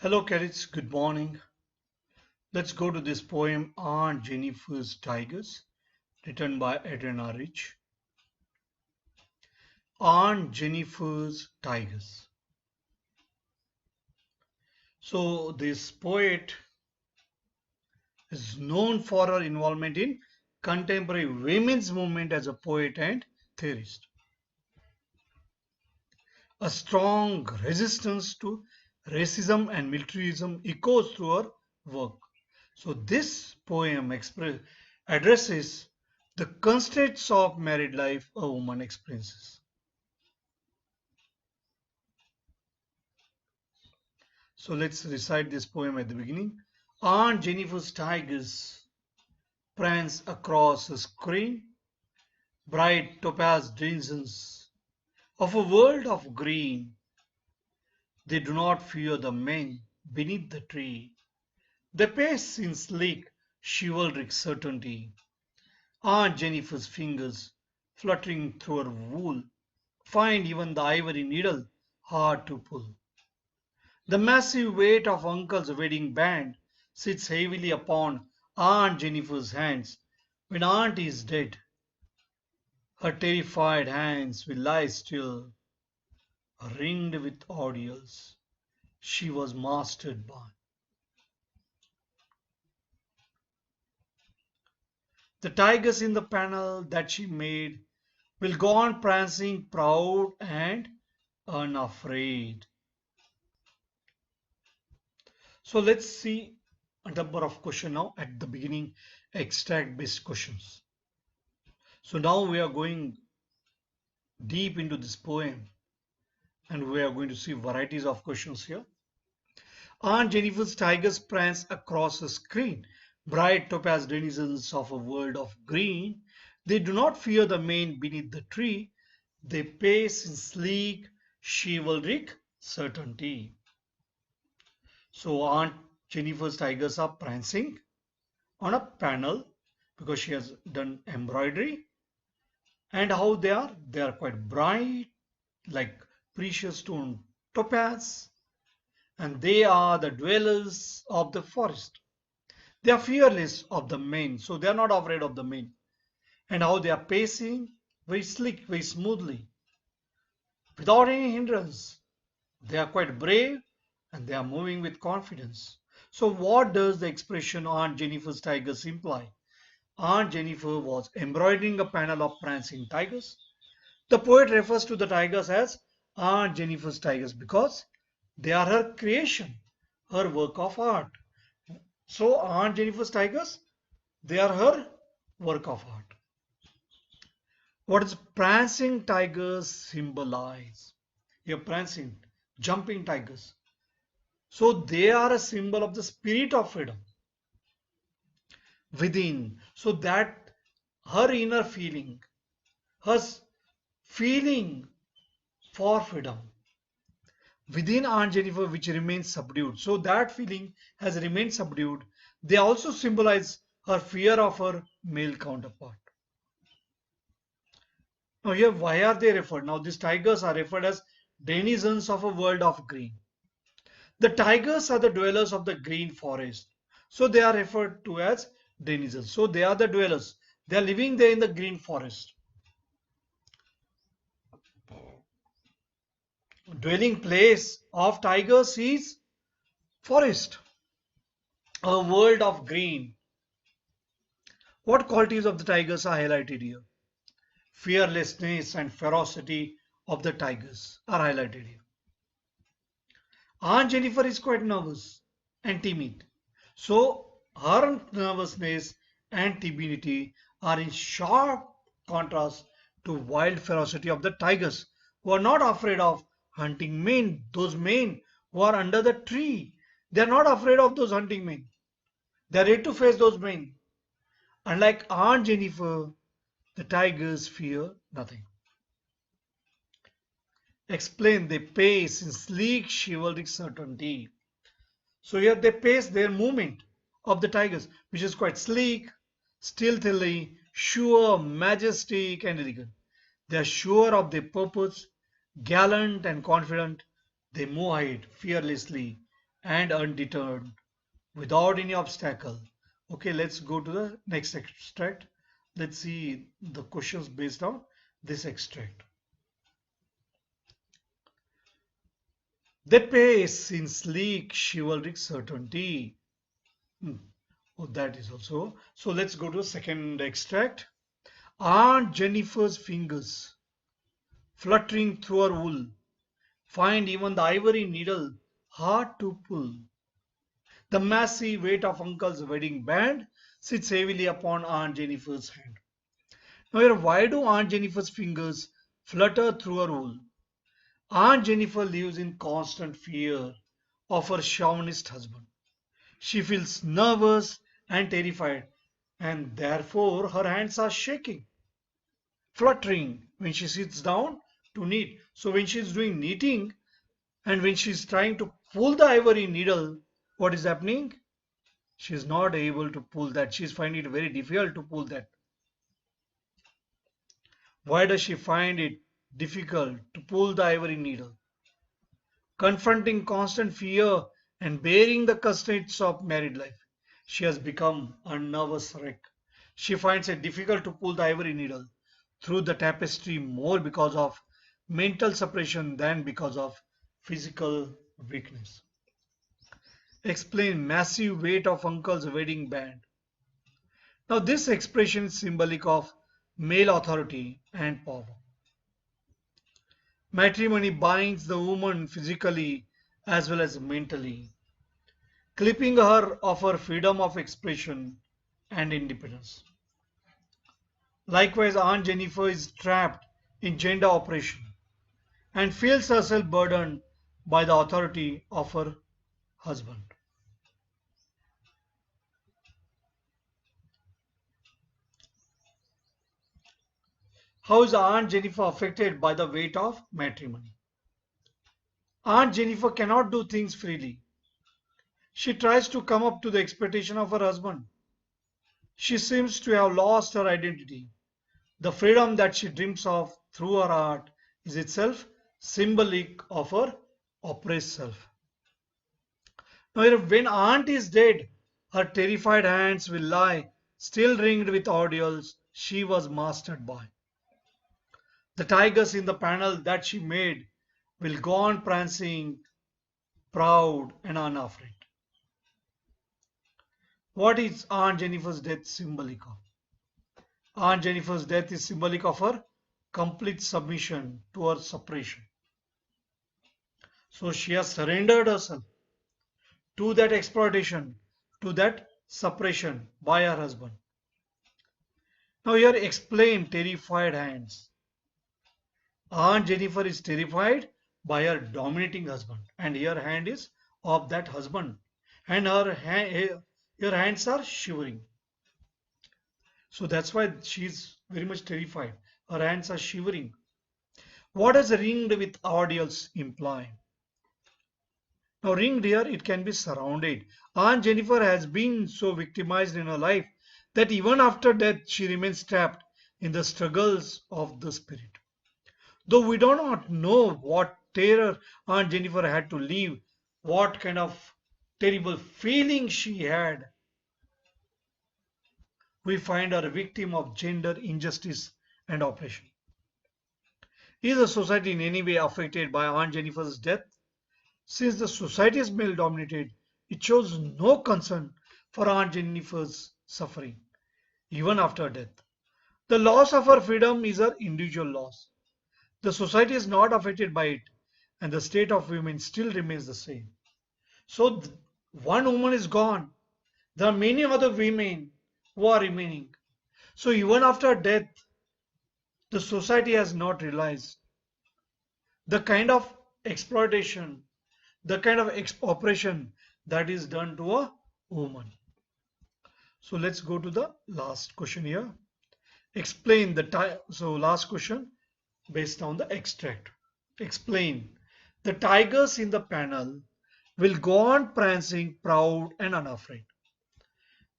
Hello cadets, good morning. Let's go to this poem Aunt Jennifer's Tigers, written by Adriana Rich. Aunt Jennifer's Tigers. So this poet is known for her involvement in contemporary women's movement as a poet and theorist. A strong resistance to racism and militarism echoes through her work. So this poem addresses the constraints of married life a woman experiences. So let's recite this poem at the beginning. Aunt Jennifer's tigers prance across a screen, bright topaz denizens of a world of green. They do not fear the men beneath the tree. They pace in sleek, chivalric certainty. Aunt Jennifer's fingers, fluttering through her wool, find even the ivory needle hard to pull. The massive weight of Uncle's wedding band sits heavily upon Aunt Jennifer's hands when Aunt is dead. Her terrified hands will lie still, ringed with ordeals she was mastered by. The tigers in the panel that she made will go on prancing proud and unafraid. So let's see a number of questions now at the beginning, extract based questions. So now we are going deep into this poem and we are going to see varieties of questions here. Aunt Jennifer's tigers prance across a screen, bright topaz denizens of a world of green. They do not fear the men beneath the tree. They pace in sleek, chivalric certainty. So Aunt Jennifer's tigers are prancing on a panel because she has done embroidery. And how they are? They are quite bright, like precious stone topaz. And they are the dwellers of the forest. They are fearless of the men, so they are not afraid of the men. And how they are pacing very slick, very smoothly, without any hindrance. They are quite brave and they are moving with confidence. So what does the expression Aunt Jennifer's tigers imply? Aunt Jennifer was embroidering a panel of prancing tigers. The poet refers to the tigers as Aunt Jennifer's tigers because they are her creation, her work of art. So Aunt Jennifer's tigers, they are her work of art. What does prancing tigers symbolize? Here prancing, jumping tigers. So they are a symbol of the spirit of freedom within. So that her inner feeling, her feeling for freedom within Aunt Jennifer which remains subdued. So that feeling has remained subdued. They also symbolize her fear of her male counterpart. Now here why are they referred? Now these tigers are referred as denizens of a world of green. The tigers are the dwellers of the green forest. So they are referred to as denizens. So they are the dwellers. They are living there in the green forest. Dwelling place of tigers is forest. A world of green. What qualities of the tigers are highlighted here? Fearlessness and ferocity of the tigers are highlighted here. Aunt Jennifer is quite nervous and timid. So her nervousness and timidity are in sharp contrast to wild ferocity of the tigers who are not afraid of hunting men, those men who are under the tree. They are not afraid of those hunting men. They are ready to face those men. Unlike Aunt Jennifer, the tigers fear nothing. Explain, they pace in sleek chivalric certainty. So here they pace their movement of the tigers, which is quite sleek, stealthily, sure, majestic and elegant. They are sure of their purpose, gallant and confident. They move ahead fearlessly and undeterred, without any obstacle. Okay, let's go to the next extract. Let's see the questions based on this extract. They pace in sleek chivalric certainty. Hmm. Oh, that is also. So let's go to the second extract. Aunt Jennifer's fingers, fluttering through her wool, find even the ivory needle hard to pull. The massive weight of Uncle's wedding band sits heavily upon Aunt Jennifer's hand. Now, here, why do Aunt Jennifer's fingers flutter through her wool? Aunt Jennifer lives in constant fear of her chauvinist husband. She feels nervous and terrified, and therefore her hands are shaking, fluttering when she sits down to knit. So, when she is doing knitting and when she is trying to pull the ivory needle, what is happening? She is not able to pull that. She is finding it very difficult to pull that. Why does she find it difficult to pull the ivory needle? Confronting constant fear and bearing the constraints of married life, she has become a nervous wreck. She finds it difficult to pull the ivory needle through the tapestry more because of mental suppression than because of physical weakness. Explain massive weight of uncle's wedding band. Now this expression is symbolic of male authority and power. Matrimony binds the woman physically as well as mentally, clipping her of her freedom of expression and independence. Likewise, Aunt Jennifer is trapped in gender oppression and feels herself burdened by the authority of her husband. How is Aunt Jennifer affected by the weight of matrimony? Aunt Jennifer cannot do things freely. She tries to come up to the expectation of her husband. She seems to have lost her identity. The freedom that she dreams of through her art is itself symbolic of her oppressed self. Now, when Aunt is dead, her terrified hands will lie, still ringed with ordeals she was mastered by. The tigers in the panel that she made will go on prancing, proud and unafraid. What is Aunt Jennifer's death symbolic of? Aunt Jennifer's death is symbolic of her complete submission to her suppression. So she has surrendered herself to that exploitation, to that suppression by her husband. Now here explain terrified hands. Aunt Jennifer is terrified by her dominating husband, and her hand is of that husband, and her hands are shivering. So that's why she is very much terrified. Her hands are shivering. What does ringed with ordeals imply? Now, ringed here, it can be surrounded. Aunt Jennifer has been so victimized in her life that even after death, she remains trapped in the struggles of the spirit. Though we do not know what terror Aunt Jennifer had to live, what kind of terrible feeling she had, we find her a victim of gender injustice and oppression. Is the society in any way affected by Aunt Jennifer's death? Since the society is male dominated, it shows no concern for Aunt Jennifer's suffering, even after death. The loss of her freedom is her individual loss. The society is not affected by it, and the state of women still remains the same. So, one woman is gone. There are many other women who are remaining. So, even after death, the society has not realized the kind of exploitation, the kind of oppression that is done to a woman. So let's go to the last question here. Explain the so last question based on the extract. Explain the tigers in the panel will go on prancing proud and unafraid.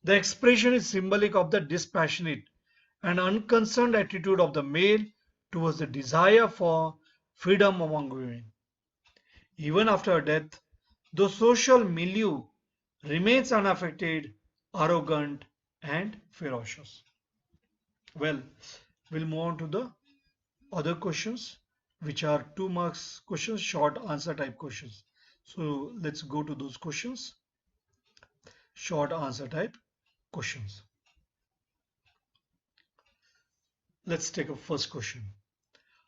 The expression is symbolic of the dispassionate and unconcerned attitude of the male towards the desire for freedom among women. Even after death, The social milieu remains unaffected, arrogant, and ferocious. Well, we'll move on to the other questions, which are 2 marks questions, short answer type questions. So let's go to those questions, short answer type questions. Let's take a first question.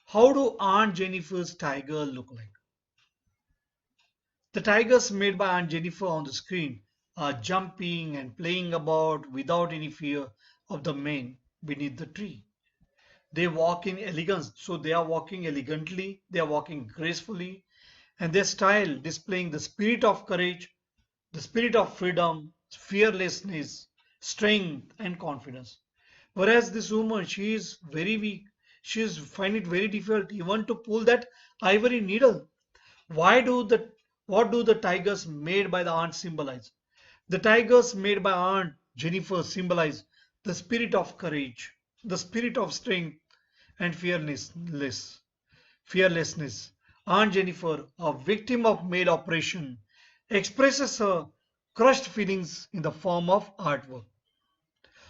How do Aunt Jennifer's tiger look like? The tigers made by Aunt Jennifer on the screen are jumping and playing about without any fear of the men beneath the tree. They walk in elegance, so they are walking elegantly, they are walking gracefully, and their style displaying the spirit of courage, the spirit of freedom, fearlessness, strength, and confidence. Whereas this woman, she is very weak. She is find it very difficult even to pull that ivory needle. Why do the what do the tigers made by the aunt symbolize? The tigers made by Aunt Jennifer symbolize the spirit of courage, the spirit of strength, and fearlessness. Aunt Jennifer, a victim of male oppression, expresses her crushed feelings in the form of artwork.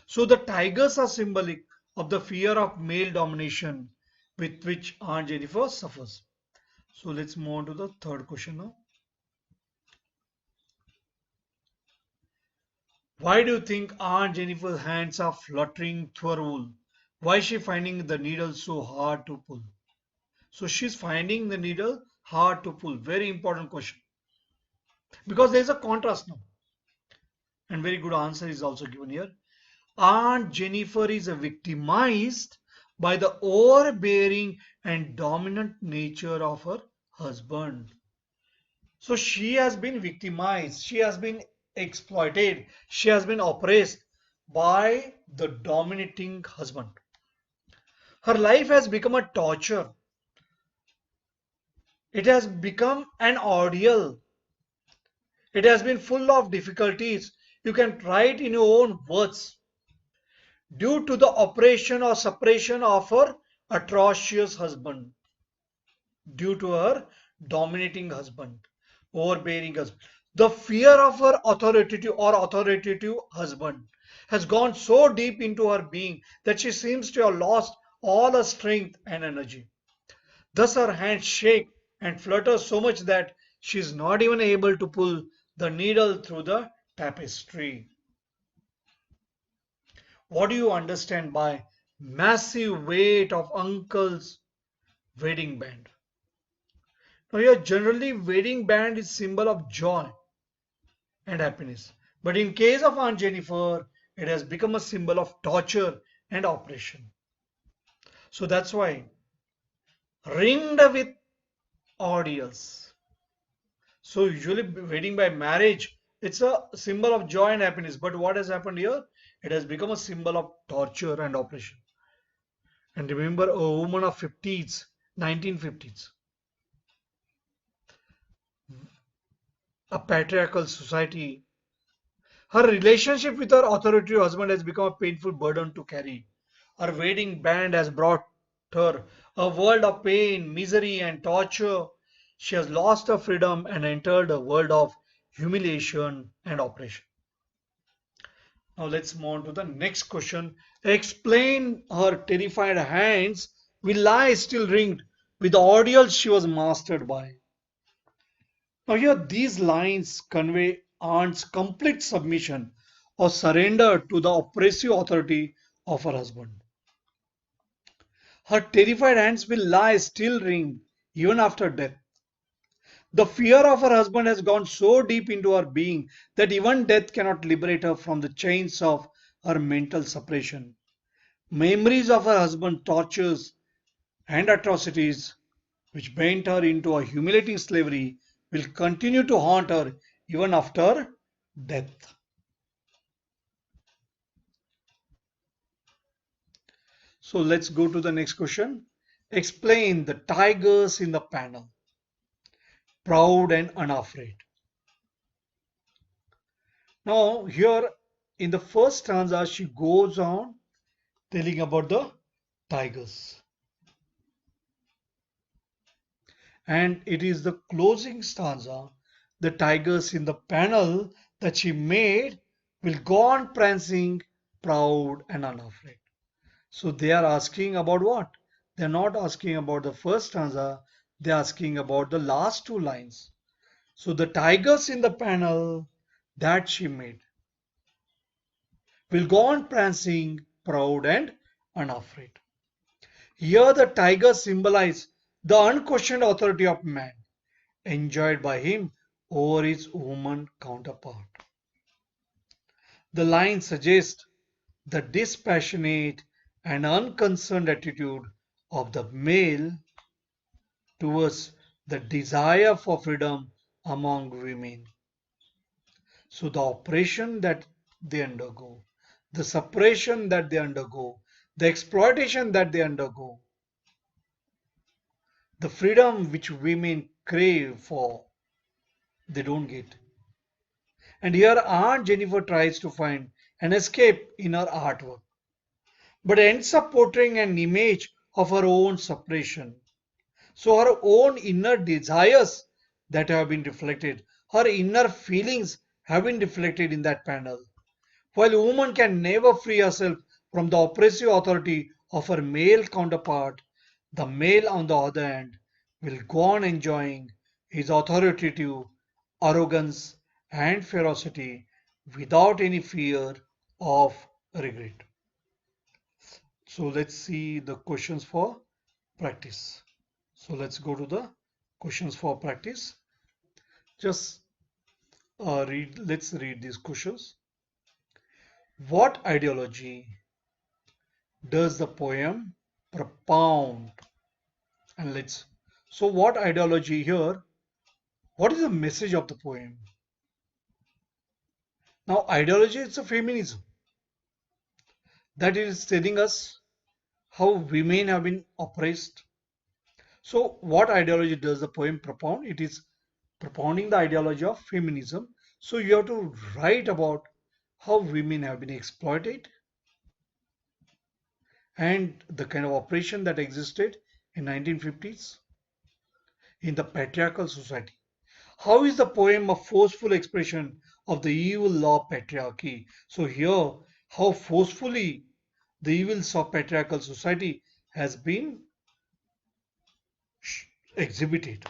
So the tigers are symbolic of the fear of male domination with which Aunt Jennifer suffers. So let's move on to the third question now. Why do you think Aunt Jennifer's hands are fluttering through her wool? Why is she finding the needle so hard to pull? So she's finding the needle hard to pull. Very important question. Because there's a contrast now. And very good answer is also given here. Aunt Jennifer is victimized by the overbearing and dominant nature of her husband. So she has been victimized, she has been exploited, she has been oppressed by the dominating husband. Her life has become a torture. It has become an ordeal. It has been full of difficulties. You can write in your own words. Due to the oppression or suppression of her atrocious husband, due to her dominating husband, overbearing husband. The fear of her authoritative husband has gone so deep into her being that she seems to have lost all her strength and energy. Thus her hands shake and flutter so much that she is not even able to pull the needle through the tapestry. What do you understand by massive weight of uncle's wedding band? Now here generally wedding band is symbol of joy and happiness. But in case of Aunt Jennifer, it has become a symbol of torture and oppression. So that's why ringed with ordeals. So usually wedding by marriage, it's a symbol of joy and happiness. But what has happened here? It has become a symbol of torture and oppression. And remember a woman of 50s, 1950s, a patriarchal society. Her relationship with her authoritative husband has become a painful burden to carry. Her wedding band has brought her a world of pain, misery, and torture. She has lost her freedom and entered a world of humiliation and oppression. Now let's move on to the next question. Explain her terrified hands will lie still ringed with the ordeals she was mastered by. Now here these lines convey Aunt's complete submission or surrender to the oppressive authority of her husband. Her terrified hands will lie still ringed even after death. The fear of her husband has gone so deep into her being that even death cannot liberate her from the chains of her mental suppression. Memories of her husband's tortures and atrocities, which bent her into a humiliating slavery, will continue to haunt her even after death. So let's go to the next question. Explain the tigers in the panel. Proud and unafraid. Now here in the first stanza she goes on telling about the tigers. And it is the closing stanza the tigers in the panel that she made will go on prancing, proud and unafraid. So they are asking about what? They're not asking about the first stanza, they're asking about the last two lines. So the tigers in the panel that she made will go on prancing, proud and unafraid. Here the tigers symbolize the unquestioned authority of man, enjoyed by him over his woman counterpart. The line suggests the dispassionate and unconcerned attitude of the male towards the desire for freedom among women. So the oppression that they undergo, the suppression that they undergo, the exploitation that they undergo, the freedom which women crave for, they don't get. And here Aunt Jennifer tries to find an escape in her artwork, but ends up portraying an image of her own suppression. So her own inner desires that have been reflected, her inner feelings have been reflected in that panel. While a woman can never free herself from the oppressive authority of her male counterpart, the male, on the other hand, will go on enjoying his authoritative arrogance and ferocity without any fear of regret. So let's see the questions for practice. So let's go to the questions for practice. Just let's read these questions. What ideology does the poem propound? And so what ideology here? What is the message of the poem? Now, ideology is a feminism that is telling us how women have been oppressed. So, what ideology does the poem propound? It is propounding the ideology of feminism. So, you have to write about how women have been exploited and the kind of oppression that existed in 1950s in the patriarchal society. How is the poem a forceful expression of the evil law of patriarchy? So here, how forcefully the evils of patriarchal society has been exhibited.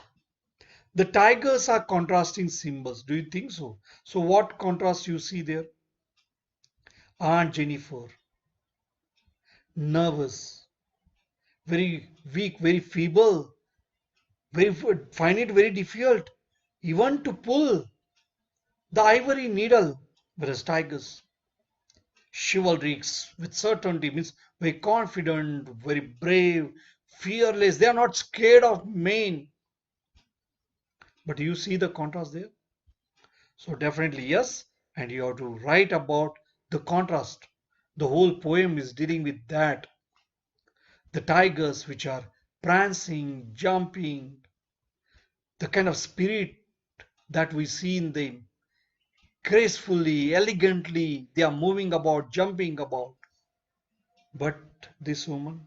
The tigers are contrasting symbols. Do you think so? So what contrast you see there? Aunt Jennifer, nervous, very weak, very feeble, very find it very difficult even to pull the ivory needle. Whereas tigers, chivalry with certainty means very confident, very brave, fearless. They are not scared of men. But you see the contrast there? So definitely yes. And you have to write about the contrast. The whole poem is dealing with that. The tigers which are prancing, jumping, the kind of spirit that we see in them. Gracefully, elegantly, they are moving about, jumping about. But this woman,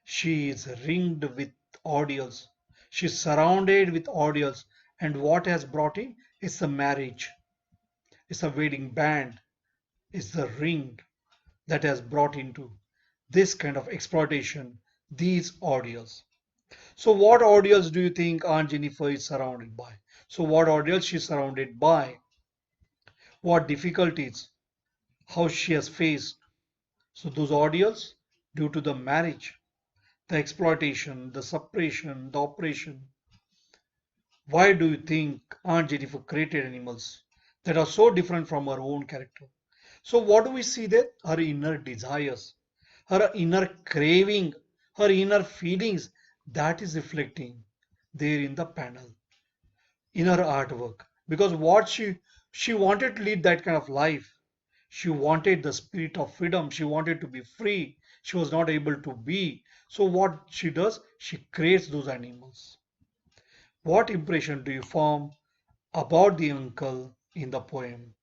she is ringed with audience. She's surrounded with audience. And what has brought in is the marriage. It's a wedding band. It's the ring that has brought into this kind of exploitation, these audience. So what audience do you think Aunt Jennifer is surrounded by? So what audience she's surrounded by? What difficulties? How she has faced? So those audience due to the marriage, the exploitation, the suppression, the oppression. Why do you think Aunt Jennifer created animals that are so different from her own character? So what do we see there? Her inner desires, her inner craving, her inner feelings that is reflecting there in the panel, in her artwork. Because what she wanted to lead that kind of life. She wanted the spirit of freedom. She wanted to be free. She was not able to be. So what she does, she creates those animals. What impression do you form about the uncle in the poem?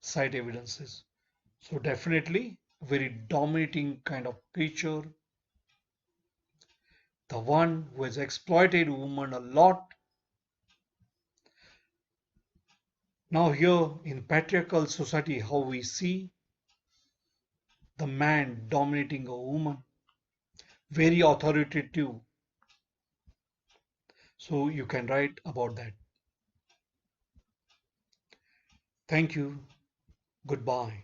Cite evidences. So definitely very dominating kind of creature. The one who has exploited women a lot. Now here in patriarchal society, how we see the man dominating a woman, very authoritative. So you can write about that. Thank you. Goodbye.